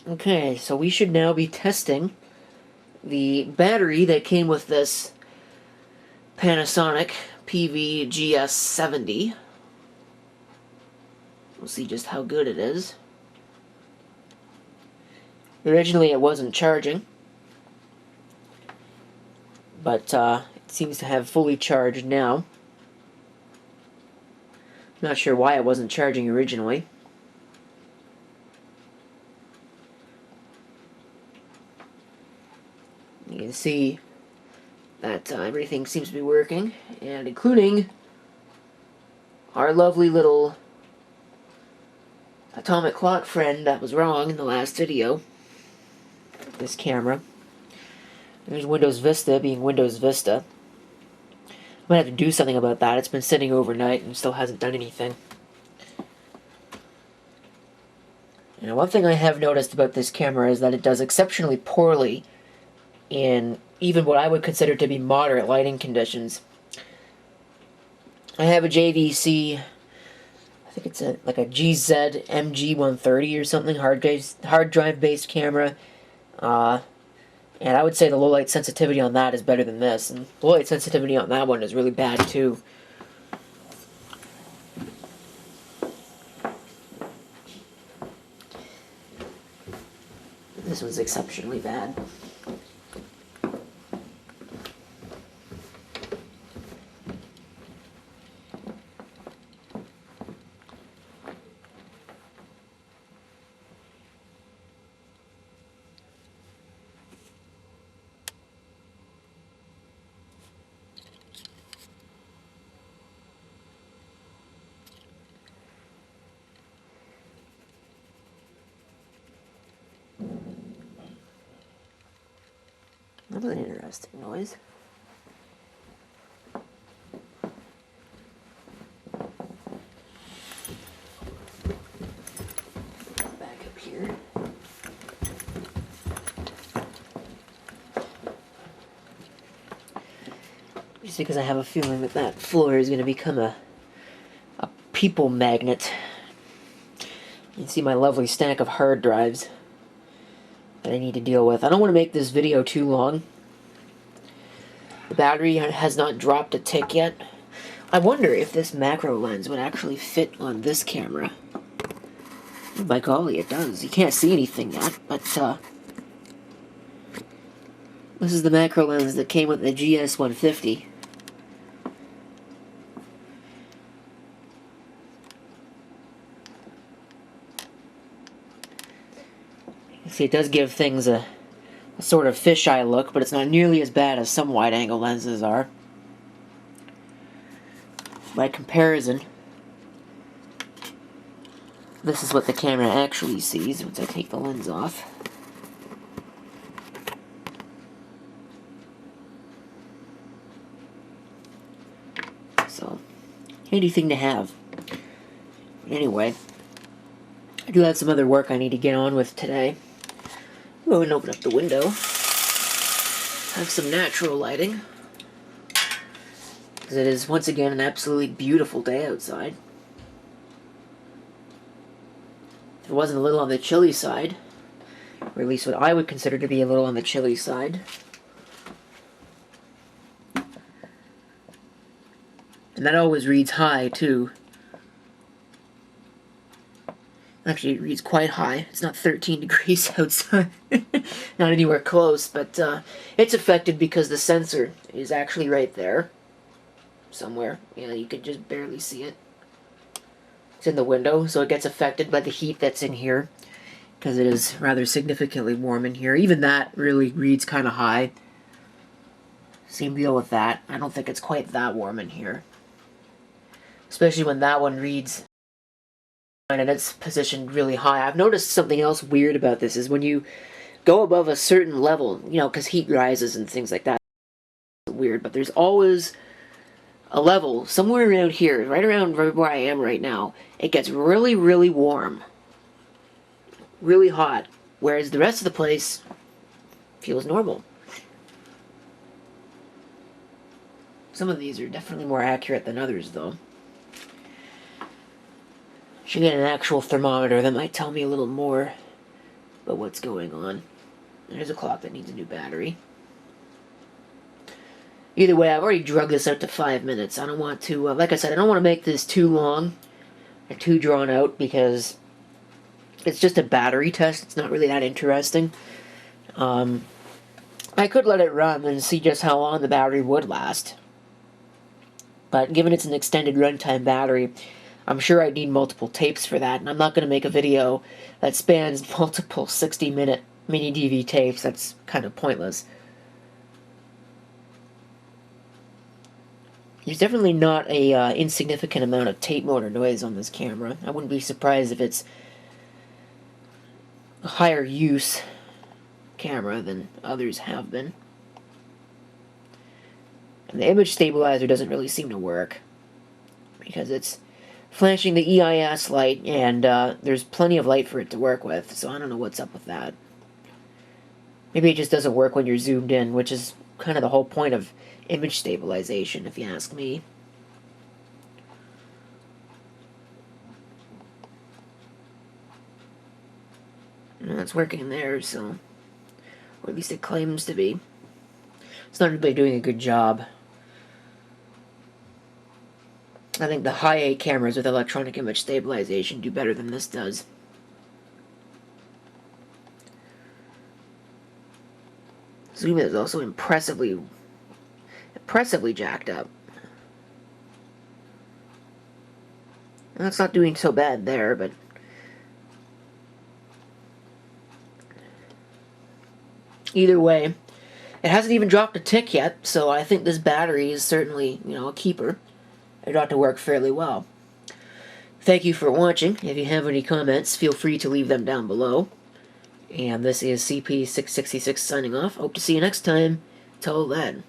Okay, so we should now be testing the battery that came with this Panasonic PV-GS70. We'll see just how good it is. Originally it wasn't charging, but it seems to have fully charged now. Not sure why it wasn't charging originally. You can see that everything seems to be working, and including our lovely little atomic clock friend that was wrong in the last video. This camera. There's Windows Vista being Windows Vista. I'm gonna have to do something about that. It's been sitting overnight and still hasn't done anything. Now, one thing I have noticed about this camera is that it does exceptionally poorly in even what I would consider to be moderate lighting conditions. I have a JVC, I think it's like a GZ MG130 or something, hard drive based camera, and I would say the low light sensitivity on that is better than this, and the low light sensitivity on that one is really bad too. This one's exceptionally bad. That was an interesting noise. Back up here. Just because I have a feeling that that floor is going to become a people magnet. You can see my lovely stack of hard drives that I need to deal with. I don't want to make this video too long. The battery has not dropped a tick yet. I wonder if this macro lens would actually fit on this camera. Oh, by golly, it does. You can't see anything yet, but this is the macro lens that came with the GS150. See, it does give things a sort of fisheye look, but it's not nearly as bad as some wide-angle lenses are. By comparison, this is what the camera actually sees once I take the lens off. So, handy thing to have. Anyway, I do have some other work I need to get on with today. Go ahead and open up the window. Have some natural lighting, because it is once again an absolutely beautiful day outside. If it wasn't a little on the chilly side, or at least what I would consider to be a little on the chilly side. And that always reads high too. Actually, it reads quite high. It's not 13 degrees outside. Not anywhere close, but it's affected because the sensor is actually right there. Somewhere. Yeah, you could just barely see it. It's in the window, so it gets affected by the heat that's in here, because it is rather significantly warm in here. Even that really reads kind of high. Same deal with that. I don't think it's quite that warm in here. Especially when that one reads and it's positioned really high. I've noticed something else weird about this is when you go above a certain level, you know, because heat rises and things like that. It's weird, but there's always a level somewhere around here, right around where I am right now. It gets really, really warm, really hot, whereas the rest of the place feels normal. Some of these are definitely more accurate than others, though. Should get an actual thermometer that might tell me a little more about what's going on. There's a clock that needs a new battery. Either way, I've already drug this out to 5 minutes. I don't want to, like I said, I don't want to make this too long or too drawn out because it's just a battery test. It's not really that interesting. I could let it run and see just how long the battery would last. But given it's an extended runtime battery, I'm sure I'd need multiple tapes for that, and I'm not going to make a video that spans multiple 60-minute MiniDV tapes. That's kind of pointless. There's definitely not a insignificant amount of tape motor noise on this camera. I wouldn't be surprised if it's a higher use camera than others have been. And the image stabilizer doesn't really seem to work because it's flashing the EIS light, and there's plenty of light for it to work with, so I don't know what's up with that. Maybe it just doesn't work when you're zoomed in, which is kind of the whole point of image stabilization, if you ask me. And it's working there, so, or at least it claims to be. It's not really doing a good job. I think the high-A cameras with electronic image stabilization do better than this does. Zoom is also impressively jacked up. And that's not doing so bad there, but either way, it hasn't even dropped a tick yet, so I think this battery is certainly, a keeper. It ought to work fairly well. Thank you for watching. If you have any comments, feel free to leave them down below. And this is CP666 signing off. Hope to see you next time. Till then.